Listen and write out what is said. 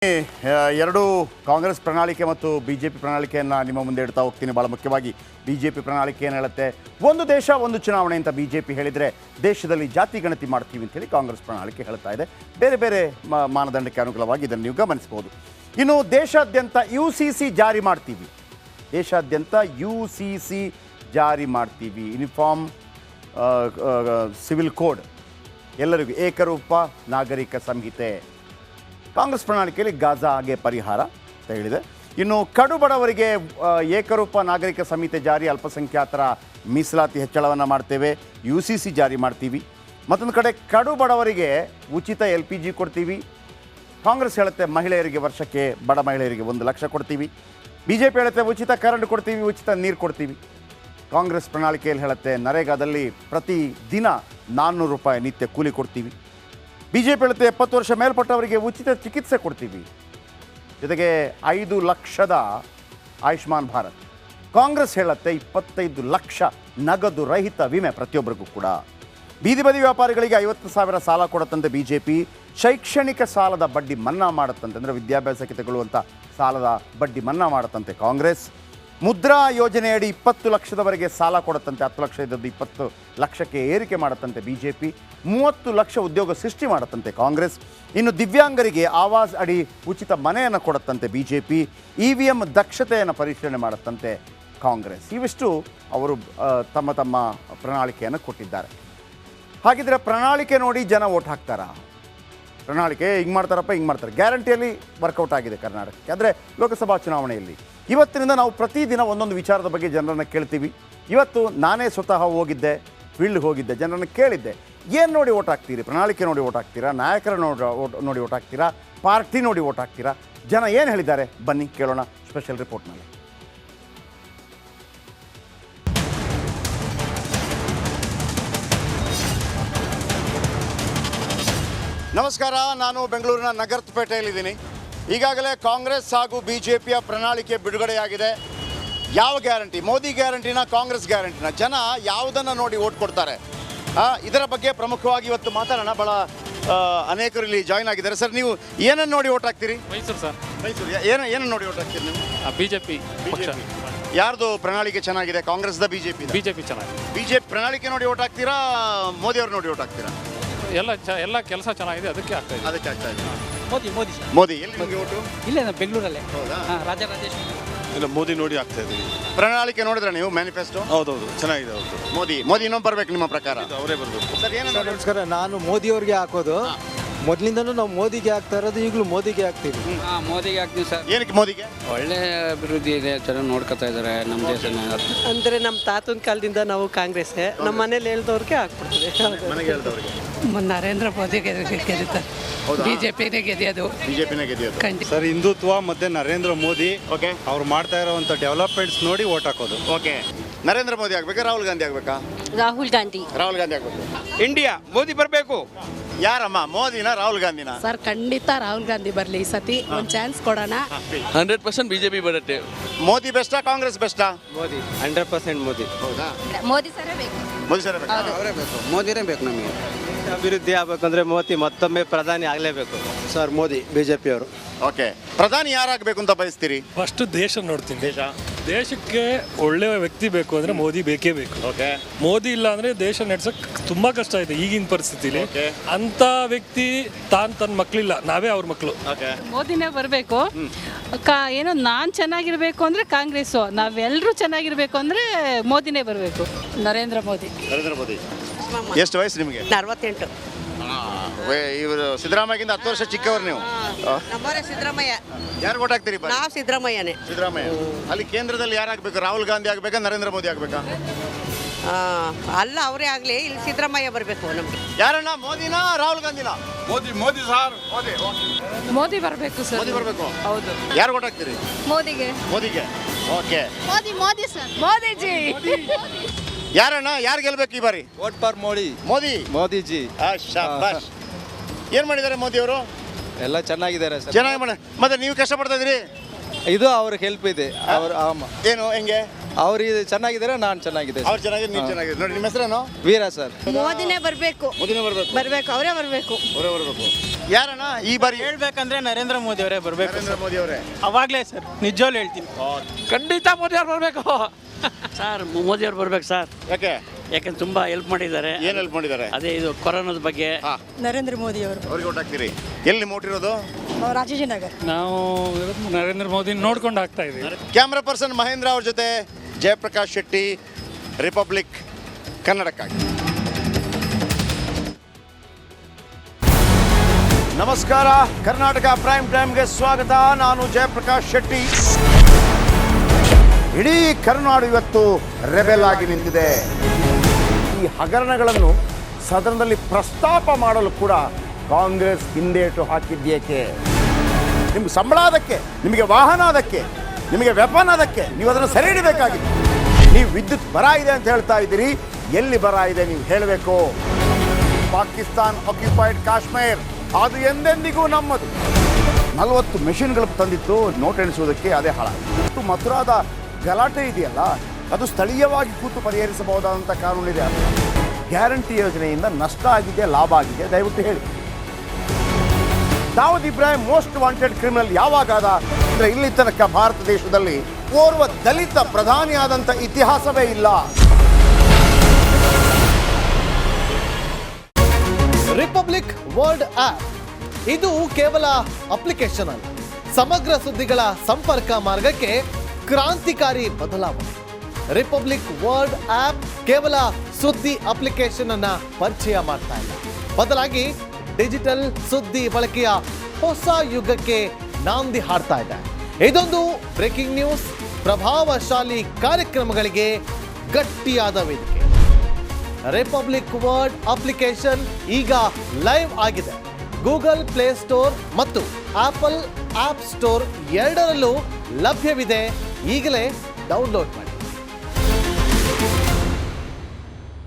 ಎರಡು ಕಾಂಗ್ರೆಸ್ ಪ್ರಣಾಳಿಕೆ ಮತ್ತು ಬಿಜೆಪಿ ಪ್ರಣಾಳಿಕೆಯನ್ನು ನಿಮ್ಮ ಮುಂದೆ ಇಡ್ತಾ ಹೋಗ್ತೀನಿ. ಭಾಳ ಮುಖ್ಯವಾಗಿ ಬಿಜೆಪಿ ಪ್ರಣಾಳಿಕೆ ಏನು ಹೇಳುತ್ತೆ, ಒಂದು ದೇಶ ಒಂದು ಚುನಾವಣೆ ಅಂತ ಬಿಜೆಪಿ ಹೇಳಿದರೆ ದೇಶದಲ್ಲಿ ಜಾತಿ ಗಣತಿ ಮಾಡ್ತೀವಿ ಅಂತೇಳಿ ಕಾಂಗ್ರೆಸ್ ಪ್ರಣಾಳಿಕೆ ಹೇಳ್ತಾ ಇದೆ. ಬೇರೆ ಬೇರೆ ಮಾನದಂಡಕ್ಕೆ ಅನುಗುಣವಾಗಿ ಇದನ್ನು ನೀವು ಗಮನಿಸ್ಬೋದು. ಇನ್ನು ದೇಶಾದ್ಯಂತ UCC ಜಾರಿ ಮಾಡ್ತೀವಿ, ದೇಶಾದ್ಯಂತ UCC ಜಾರಿ ಮಾಡ್ತೀವಿ, ಯೂನಿಫಾರ್ಮ್ ಸಿವಿಲ್ ಕೋಡ್, ಎಲ್ಲರಿಗೂ ಏಕರೂಪ ನಾಗರಿಕ ಸಂಹಿತೆ. ಕಾಂಗ್ರೆಸ್ ಪ್ರಣಾಳಿಕೆಯಲ್ಲಿ ಗಾಜಾಗೆ ಪರಿಹಾರ ಅಂತ ಹೇಳಿದೆ. ಇನ್ನು ಕಡು ಬಡವರಿಗೆ ಏಕರೂಪ ನಾಗರಿಕ ಸಂಹಿತೆ ಜಾರಿ, ಅಲ್ಪಸಂಖ್ಯಾತರ ಮೀಸಲಾತಿ ಹೆಚ್ಚಳವನ್ನು ಮಾಡ್ತೇವೆ, UCC ಜಾರಿ ಮಾಡ್ತೀವಿ. ಮತ್ತೊಂದು ಕಡೆ ಕಡು ಬಡವರಿಗೆ ಉಚಿತ LPG ಕೊಡ್ತೀವಿ. ಕಾಂಗ್ರೆಸ್ ಹೇಳುತ್ತೆ ಮಹಿಳೆಯರಿಗೆ ವರ್ಷಕ್ಕೆ ಬಡ ಮಹಿಳೆಯರಿಗೆ 1 ಲಕ್ಷ ಕೊಡ್ತೀವಿ. BJP ಹೇಳುತ್ತೆ ಉಚಿತ ಕರೆಂಟ್ ಕೊಡ್ತೀವಿ, ಉಚಿತ ನೀರು ಕೊಡ್ತೀವಿ. ಕಾಂಗ್ರೆಸ್ ಪ್ರಣಾಳಿಕೆಯಲ್ಲಿ ಹೇಳುತ್ತೆ ನರೇಗಾದಲ್ಲಿ ಪ್ರತಿ ದಿನ 400 ರೂಪಾಯಿ ನಿತ್ಯ ಕೂಲಿ ಕೊಡ್ತೀವಿ. BJP ಹೇಳುತ್ತೆ 70 ವರ್ಷ ಮೇಲ್ಪಟ್ಟವರಿಗೆ ಉಚಿತ ಚಿಕಿತ್ಸೆ ಕೊಡ್ತೀವಿ, ಜೊತೆಗೆ 5 ಲಕ್ಷದ ಆಯುಷ್ಮಾನ್ ಭಾರತ್. ಕಾಂಗ್ರೆಸ್ ಹೇಳುತ್ತೆ 25 ಲಕ್ಷ ನಗದು ರಹಿತ ವಿಮೆ ಪ್ರತಿಯೊಬ್ಬರಿಗೂ ಕೂಡ. ಬೀದಿ ಬದಿ ವ್ಯಾಪಾರಿಗಳಿಗೆ 50,000 ಸಾಲ ಕೊಡುತ್ತಂತೆ BJP. ಶೈಕ್ಷಣಿಕ ಸಾಲದ ಬಡ್ಡಿ ಮನ್ನಾ ಮಾಡುತ್ತಂತೆ, ಅಂದರೆ ವಿದ್ಯಾಭ್ಯಾಸಕ್ಕೆ ತಗೊಳ್ಳುವಂಥ ಸಾಲದ ಬಡ್ಡಿ ಮನ್ನಾ ಮಾಡುತ್ತಂತೆ ಕಾಂಗ್ರೆಸ್. ಮುದ್ರಾ ಯೋಜನೆಯಡಿ 20 ಲಕ್ಷದವರೆಗೆ ಸಾಲ ಕೊಡುತ್ತಂತೆ, 10 ಲಕ್ಷ ಇದ್ದದ್ದು 20 ಲಕ್ಷಕ್ಕೆ ಏರಿಕೆ ಮಾಡುತ್ತಂತೆ BJP. 30 ಲಕ್ಷ ಉದ್ಯೋಗ ಸೃಷ್ಟಿ ಮಾಡುತ್ತಂತೆ ಕಾಂಗ್ರೆಸ್. ಇನ್ನು ದಿವ್ಯಾಂಗರಿಗೆ ಆವಾಸ್ ಅಡಿ ಉಚಿತ ಮನೆಯನ್ನು ಕೊಡುತ್ತಂತೆ BJP. EVM ದಕ್ಷತೆಯನ್ನು ಪರಿಶೀಲನೆ ಮಾಡುತ್ತಂತೆ ಕಾಂಗ್ರೆಸ್. ಇವಿಷ್ಟು ಅವರು ತಮ್ಮ ತಮ್ಮ ಪ್ರಣಾಳಿಕೆಯನ್ನು ಕೊಟ್ಟಿದ್ದಾರೆ. ಹಾಗಿದ್ರೆ ಪ್ರಣಾಳಿಕೆ ನೋಡಿ ಜನ ಓಟ್ ಹಾಕ್ತಾರಾ? ಪ್ರಣಾಳಿಕೆ ಹಿಂಗೆ ಮಾಡ್ತಾರಪ್ಪ, ಹಿಂಗೆ ಮಾಡ್ತಾರೆ. ಗ್ಯಾರಂಟಿಯಲ್ಲಿ ವರ್ಕೌಟ್ ಆಗಿದೆ ಕರ್ನಾಟಕಕ್ಕೆ. ಅಂದರೆ ಲೋಕಸಭಾ ಚುನಾವಣೆಯಲ್ಲಿ ಇವತ್ತಿನಿಂದ ನಾವು ಪ್ರತಿದಿನ ಒಂದೊಂದು ವಿಚಾರದ ಬಗ್ಗೆ ಜನರನ್ನು ಕೇಳ್ತೀವಿ. ಇವತ್ತು ನಾನೇ ಸ್ವತಃ ಹೋಗಿದ್ದೆ, ಫೀಲ್ಡ್ಗೆ ಹೋಗಿದ್ದೆ, ಜನರನ್ನು ಕೇಳಿದ್ದೆ, ಏನು ನೋಡಿ ಓಟ್ ಹಾಕ್ತೀರಿ? ಪ್ರಣಾಳಿಕೆ ನೋಡಿ ಓಟ್ ಹಾಕ್ತೀರಾ, ನಾಯಕರ ನೋಡಿ ಓಟ್ ಹಾಕ್ತೀರಾ, ಪಾರ್ಟಿ ನೋಡಿ ಓಟ್ ಹಾಕ್ತೀರಾ? ಜನ ಏನು ಹೇಳಿದ್ದಾರೆ ಬನ್ನಿ ಕೇಳೋಣ ಸ್ಪೆಷಲ್ ರಿಪೋರ್ಟ್ನಲ್ಲಿ. ನಮಸ್ಕಾರ, ನಾನು ಬೆಂಗಳೂರಿನ ನಗರಪೇಟೆಯಲ್ಲಿದ್ದೀನಿ. ಈಗಾಗಲೇ ಕಾಂಗ್ರೆಸ್ ಹಾಗೂ BJPಯ ಪ್ರಣಾಳಿಕೆ ಬಿಡುಗಡೆಯಾಗಿದೆ. ಯಾವ ಗ್ಯಾರಂಟಿ? ಮೋದಿ ಗ್ಯಾರಂಟಿನ, ಕಾಂಗ್ರೆಸ್ ಗ್ಯಾರಂಟಿನ? ಜನ ಯಾವುದನ್ನು ನೋಡಿ ಓಟ್ ಕೊಡ್ತಾರೆ? ಇದರ ಬಗ್ಗೆ ಪ್ರಮುಖವಾಗಿ ಇವತ್ತು ಮಾತಾಡೋಣ. ಭಾಳ ಅನೇಕರು ಇಲ್ಲಿ ಜಾಯ್ನ್ ಆಗಿದ್ದಾರೆ. ಸರ್, ನೀವು ಏನನ್ನು ನೋಡಿ ಓಟ್ ಹಾಕ್ತೀರಿ? ಮೈಸೂರು ಸರ್. ಮೈಸೂರು. ಏನನ್ನು ನೋಡಿ ಓಟ್ ಹಾಕ್ತೀರಿ ನೀವು? BJP ಪಕ್ಷ. ಯಾರ್ದು ಪ್ರಣಾಳಿಕೆ ಚೆನ್ನಾಗಿದೆ, ಕಾಂಗ್ರೆಸ್ದ BJP? BJP ಚೆನ್ನಾಗಿದೆ. BJP ಪ್ರಣಾಳಿಕೆ ನೋಡಿ ಓಟ್ ಹಾಕ್ತೀರಾ, ಮೋದಿ ಅವ್ರು ನೋಡಿ ಓಟ್ ಹಾಕ್ತೀರಾ? ಎಲ್ಲ ಕೆಲಸ ಚೆನ್ನಾಗಿದೆ, ಅದಕ್ಕೆ ಆಗ್ತಾ ಇದೆ. ಅದಕ್ಕೆ ಆಗ್ತಾ ಇದೆ. ಮೋದಿ ಎಲ್ಲಿ ನಿಮಗೆ ಓಟು? ಇಲ್ಲೇ ಬೆಂಗಳೂರಲ್ಲೇ. ಹೌದಾ? ರಾಜರಾಜೇಶ್ವರಿ. ಇಲ್ಲ, ಮೋದಿ ನೋಡಿ ಆಗ್ತಾ ಇದ್ದೀವಿ. ಪ್ರಣಾಳಿಕೆ ನೋಡಿದ್ರೆ ನೀವು ಮ್ಯಾನಿಫೆಸ್ಟೋ? ಹೌದೌದು, ಚೆನ್ನಾಗಿದೆ. ಹೌದು, ಮೋದಿ ಇನ್ನೊಂದು ಬರ್ಬೇಕು ನಿಮ್ಮ ಪ್ರಕಾರ? ಅವರೇ ಬರಬೇಕು. ಸರ್, ಏನು ನಮಸ್ಕಾರ, ನಾನು ಮೋದಿಯವ್ರಿಗೆ ಹಾಕೋದು. ಮೊದಲಿಂದನೂ ನಾವು ಮೋದಿಗೆ ಹಾಕ್ತಾ ಇರೋದು, ಈಗಲೂ ಮೋದಿಗೆ ಹಾಕ್ತೀವಿ. ಮೋದಿಗೆ ಹಾಕ್ತೀವಿ ಸರ್. ಏನಕ್ಕೆ ಮೋದಿಗೆ? ಒಳ್ಳೆ ಅಭಿವೃದ್ಧಿ ಇದೆ, ಚೆನ್ನಾಗಿ ನೋಡ್ಕೊತಾ ಇದ್ದಾರೆ ನಮ್ಮ ದೇಶನ. ಅಂದರೆ ನಮ್ಮ ತಾತನ ಕಾಲದಿಂದ ನಾವು ಕಾಂಗ್ರೆಸ್ಗೆ, ನಮ್ಮ ಮನೇಲಿ ಹೇಳ್ದವ್ರಿಗೆ ಹಾಕ್ಬಿಡ್ತೀವಿ. ಮನೆಗೆ ಹೇಳ್ದವ್ರಿಗೆ ನರೇಂದ್ರ ಮೋದಿ ಗೆದ್ದಿದ್ದಾರೆ. BJPನೇ ಗೆದ್ದಿಯೋದು. BJPನೇ ಗೆದ್ದಿಯೋದು. ಸರ್, ಹಿಂದುತ್ವ ಮತ್ತೆ ನರೇಂದ್ರ ಮೋದಿ ಓಕೆ, ಅವ್ರು ಮಾಡ್ತಾ ಇರೋವಂಥ ಡೆವಲಪ್ಮೆಂಟ್ಸ್ ನೋಡಿ ಓಟ್ ಹಾಕೋದು. ಓಕೆ. ನರೇಂದ್ರ ಮೋದಿ ಆಗ್ಬೇಕಾ, ರಾಹುಲ್ ಗಾಂಧಿ ಆಗ್ಬೇಕಾ? ರಾಹುಲ್ ಗಾಂಧಿ. ರಾಹುಲ್ ಗಾಂಧಿ ಆಗ್ಬೇಕು. ಇಂಡಿಯಾ ಮೋದಿ ಬರಬೇಕು. ಯಾರಮ್ಮ, ಮೋದಿನ ರಾಹುಲ್ ಗಾಂಧಿನ? ಸರ್, ಖಂಡಿತ ರಾಹುಲ್ ಗಾಂಧಿ ಬರಲಿ. ಈ ಸತಿ ಒಂದು ಚಾನ್ಸ್ ಕೊಡೋಣ. 100% BJP ಬರುತ್ತೆ. ಮೋದಿ ಬೆಸ್ಟಾ, ಕಾಂಗ್ರೆಸ್ ಬೆಸ್ಟಾ? ಮೋದಿ 100% ಮೋದಿ. ಹೌದಾ? ಮೋದಿ ಸರೇ ಬೇಕು. ಮೋದಿ ಸರ್ ಬೇಕಾ? ಅವರೇ ಬೇಕು, ಮೋದಿನೇ ಬೇಕು ನಮಗೆ. ಅಭಿವೃದ್ಧಿ ಆಗ್ಬೇಕಂದ್ರೆ ಮೋದಿ ಮತ್ತೊಮ್ಮೆ ಪ್ರಧಾನಿ ಆಗಲೇಬೇಕು. ಸರ್, ಮೋದಿ BJP ಅವರು. ಓಕೆ. ಪ್ರಧಾನಿ ಯಾರಾಗಬೇಕು ಅಂತ ಬಯಸ್ತೀರಿ? ಫಸ್ಟ್ ದೇಶ ನೋಡ್ತೀನಿ. ದೇಶ. ದೇಶಕ್ಕೆ ಒಳ್ಳೆ ವ್ಯಕ್ತಿ ಬೇಕು ಅಂದ್ರೆ ಮೋದಿ ಬೇಕೇ ಬೇಕು. ಓಕೆ. ಮೋದಿ ಇಲ್ಲ ಅಂದ್ರೆ ದೇಶ ನಡೆಸಕ್ ತುಂಬಾ ಕಷ್ಟ ಇದೆ ಈಗಿನ ಪರಿಸ್ಥಿತಿಲಿ. ಓಕೆ. ಅಂತ ವ್ಯಕ್ತಿ ತನ್ನ ಮಕ್ಳಿಲ್ಲ, ನಾವೇ ಅವ್ರ ಮಕ್ಕಳು. ಓಕೆ. ಮೋದಿನೇ ಬರಬೇಕು. ಏನೋ ನಾನು ಚೆನ್ನಾಗಿರ್ಬೇಕು ಅಂದ್ರೆ ಕಾಂಗ್ರೆಸ್ಸು, ನಾವೆಲ್ಲರೂ ಚೆನ್ನಾಗಿರ್ಬೇಕು ಅಂದ್ರೆ ಮೋದಿನೇ ಬರಬೇಕು. ನರೇಂದ್ರ ಮೋದಿ. ನರೇಂದ್ರ ಮೋದಿ. ಎಷ್ಟು ವಯಸ್ಸು ನಿಮಗೆ? 48. ಇವರು ಸಿದ್ದರಾಮಯ್ಯಗಿಂತ 10 ವರ್ಷ ಚಿಕ್ಕವರು ನೀವು. ನಮ್ಮವರೇ ಸಿದ್ದರಾಮಯ್ಯ. ಯಾರು ಓಟ್ ಹಾಕ್ತೀರಿ? ನಾವು ಸಿದ್ದರಾಮಯ್ಯನೇ. ಸಿದ್ದರಾಮಯ್ಯ. ಅಲ್ಲಿ ಕೇಂದ್ರದಲ್ಲಿ ಯಾರಾಗಬೇಕು? ರಾಹುಲ್ ಗಾಂಧಿ ಆಗ್ಬೇಕಾ, ನರೇಂದ್ರ ಮೋದಿ ಆಗ್ಬೇಕಾ? ಅಲ್ಲ, ಅವರೇ ಆಗಲಿ. ಇಲ್ಲಿ ಸಿದ್ದರಾಮಯ್ಯ ಬರಬೇಕು ನಮಗೆ. ಯಾರಣ್ಣ, ಮೋದಿನಾ ರಾಹುಲ್ ಗಾಂಧಿನಾ? ಮೋದಿ ಸಾರ್. ಮೋದಿ. ಮೋದಿ ಬರಬೇಕು ಸರ್. ಮೋದಿ ಬರಬೇಕು. ಹೌದು. ಯಾರು ಓಟ್ ಹಾಕ್ತೀರಿ? ಮೋದಿಗೆ. ಮೋದಿಗೆ. ಓಕೆ. ಮೋದಿ ಸರ್. ಮೋದಿಜಿ. ಯಾರಣ್ಣ, ಯಾರು ಗೆಲ್ಬೇಕು ಈ ಬಾರಿ? Vote for Modi. ಮೋದಿ. ಮೋದಿಜಿ ಶಾಬಾಷ್. ಏನ್ ಮಾಡಿದ್ದಾರೆ ಮೋದಿ ಅವರು? ಎಲ್ಲ ಚೆನ್ನಾಗಿದ್ದಾರೆ ಸರ್. ಚೆನ್ನಾಗಿ ಮಾಡಿ. ಮತ್ತೆ ನೀವು ಕಷ್ಟಪಡ್ತಾ ಇದ್ರಿ? ಇದು ಅವ್ರಿಗೆ ಹೆಲ್ಪ್ ಇದೆ. ಏನು, ಹೆಂಗೆ? ಅವ್ರು ಚೆನ್ನಾಗಿದ್ದಾರೆ, ನಾನು ಚೆನ್ನಾಗಿದೆ. ಅವ್ರು ಚೆನ್ನಾಗಿದೆ, ನೀವು ಚೆನ್ನಾಗಿದೆ. ನೋಡಿ, ನಿಮ್ಮ ಹೆಸರೇನು? ವೀರ ಸರ್. ಮೋದಿನೇ ಬರಬೇಕು. ಮೋದಿನೇ ಬರಬೇಕು. ಬರಬೇಕು, ಅವರೇ ಬರಬೇಕು. ಅವರೇ ಬರಬೇಕು. ಯಾರಣ್ಣ ಈ ಬಾರಿ ಹೇಳ್ಬೇಕಂದ್ರೆ ನರೇಂದ್ರ ಮೋದಿ ಅವರೇ ಬರಬೇಕು. ನರೇಂದ್ರ ಮೋದಿ ಅವರೇ. ಅವಾಗಲೇ ಸರ್ ನಿಜವಾಗ್ಲೂ ಹೇಳ್ತೀನಿ. ಖಂಡಿತ ಮೋದಿ ಅವ್ರು ಬರಬೇಕು. ಸರ್ ಮೋದಿ ಅವ್ರು ಬರ್ಬೇಕು ಸರ್, ಯಾಕೆ ಯಾಕಂದ್ರೆ ತುಂಬಾ ಹೆಲ್ಪ್ ಮಾಡಿದ್ದಾರೆ. ಏನ್ ಹೆಲ್ಪ್ ಮಾಡಿದ್ದಾರೆ? ಅದೇ ಇದು ಕೊರೋನಾದ ಬಗ್ಗೆ. ನರೇಂದ್ರ ಮೋದಿ ಅವರು. ಅವ್ರಿಗೆ ಓಟ್ ಹಾಕ್ತೀರಿ? ಎಲ್ಲಿ ನಿಮ್ಮ ಓಟ್ ಇರೋದು? ರಾಜಾಜಿನಗರ್. ನಾವು ನರೇಂದ್ರ ಮೋದಿ ನೋಡ್ಕೊಂಡು ಆಗ್ತಾ ಇದೀವಿ. ಕ್ಯಾಮ್ರಾ ಪರ್ಸನ್ ಮಹೇಂದ್ರ ಅವ್ರ ಜೊತೆ ಜಯಪ್ರಕಾಶ್ ಶೆಟ್ಟಿ, ರಿಪಬ್ಲಿಕ್ ಕನ್ನಡಕ್ಕಾಗಿ. ನಮಸ್ಕಾರ, ಕರ್ನಾಟಕ ಪ್ರೈಮ್ ಟೈಮ್ಗೆ ಸ್ವಾಗತ. ನಾನು ಜಯಪ್ರಕಾಶ್ ಶೆಟ್ಟಿ. ಇಡೀ ಕರುನಾಡು ಇವತ್ತು ರೆಬೆಲ್ ಆಗಿ ನಿಂತಿದೆ. ಈ ಹಗರಣಗಳನ್ನು ಸದನದಲ್ಲಿ ಪ್ರಸ್ತಾಪ ಮಾಡಲು ಕೂಡ ಕಾಂಗ್ರೆಸ್ ಹಿಂದೇಟು ಹಾಕಿದ್ದೇಕೆ? ನಿಮ್ಗೆ ಸಂಬಳ ಅದಕ್ಕೆ, ನಿಮಗೆ ವಾಹನ ಅದಕ್ಕೆ, ನಿಮಗೆ ವೆಪನ್ ಅದಕ್ಕೆ, ನೀವು ಅದನ್ನು ಸೆರೆ ಹಿಡಿಬೇಕಾಗಿತ್ತು. ನೀವು ವಿದ್ಯುತ್ ಬರ ಇದೆ ಅಂತ ಹೇಳ್ತಾ ಇದ್ದೀರಿ, ಎಲ್ಲಿ ಬರ ಇದೆ ನೀವು ಹೇಳಬೇಕು. ಪಾಕಿಸ್ತಾನ್ ಆಕ್ಯುಪೈಡ್ ಕಾಶ್ಮೀರ್ ಅದು ಎಂದೆಂದಿಗೂ ನಮ್ಮದು. 40 ಮೆಷಿನ್ಗಳು ತಂದಿತ್ತು ನೋಟ್ ಎಣಿಸುವುದಕ್ಕೆ, ಅದೇ ಹಾಳಾಯಿತು. ಮಥುರಾದ ಗಲಾಟೆ ಇದೆಯಲ್ಲ, ಅದು ಸ್ಥಳೀಯವಾಗಿ ಕೂತು ಪರಿಹರಿಸಬಹುದಾದಂಥ ಕಾನೂನಿದೆ. ಗ್ಯಾರಂಟಿ ಯೋಜನೆಯಿಂದ ನಷ್ಟ ಆಗಿದೆ, ಲಾಭ ಆಗಿದೆ, ದಯವಿಟ್ಟು ಹೇಳಿ. Dawood Ibrahim most wanted criminal ಯಾವಾಗಾದ ಅಂದರೆ ಇಲ್ಲಿ ತನಕ ಭಾರತ ದೇಶದಲ್ಲಿ ಓರ್ವ ದಲಿತ ಪ್ರಧಾನಿಯಾದಂಥ ಇತಿಹಾಸವೇ ಇಲ್ಲ. ರಿಪಬ್ಲಿಕ್ ವರ್ಲ್ಡ್ ಆಪ್ ಇದು ಕೇವಲ ಅಪ್ಲಿಕೇಶನ್ ಅಲ್ಲ, ಸಮಗ್ರ ಸುದ್ದಿಗಳ ಸಂಪರ್ಕ ಮಾರ್ಗಕ್ಕೆ ಕ್ರಾಂತಿಕಾರಿ ಬದಲಾವಣೆ. ರಿಪಬ್ಲಿಕ್ ವರ್ಲ್ಡ್ ಆಪ್ ಕೇವಲ ಸುದ್ದಿ ಅಪ್ಲಿಕೇಶನ್ ಅನ್ನ ಪರಿಚಯ ಮಾಡ್ತಾ ಇಲ್ಲ, ಬದಲಾಗಿ ಡಿಜಿಟಲ್ ಸುದ್ದಿ ಬಳಕೆಯ ಹೊಸ ಯುಗಕ್ಕೆ ನಾಂದಿ ಹಾಡ್ತಾ ಇದೆ. ಇದೊಂದು ಬ್ರೇಕಿಂಗ್ ನ್ಯೂಸ್, ಪ್ರಭಾವಶಾಲಿ ಕಾರ್ಯಕ್ರಮಗಳಿಗೆ ಗಟ್ಟಿಯಾದ ವೇದಿಕೆ. ರಿಪಬ್ಲಿಕ್ ವರ್ಲ್ಡ್ ಅಪ್ಲಿಕೇಶನ್ ಈಗ ಲೈವ್ ಆಗಿದೆ. ಗೂಗಲ್ ಪ್ಲೇ ಸ್ಟೋರ್ ಮತ್ತು ಆಪಲ್ ಆಪ್ ಸ್ಟೋರ್ ಎರಡರಲ್ಲೂ ಲಭ್ಯವಿದೆ. ಈಗಲೇ ಡೌನ್ಲೋಡ್ ಮಾಡಿ.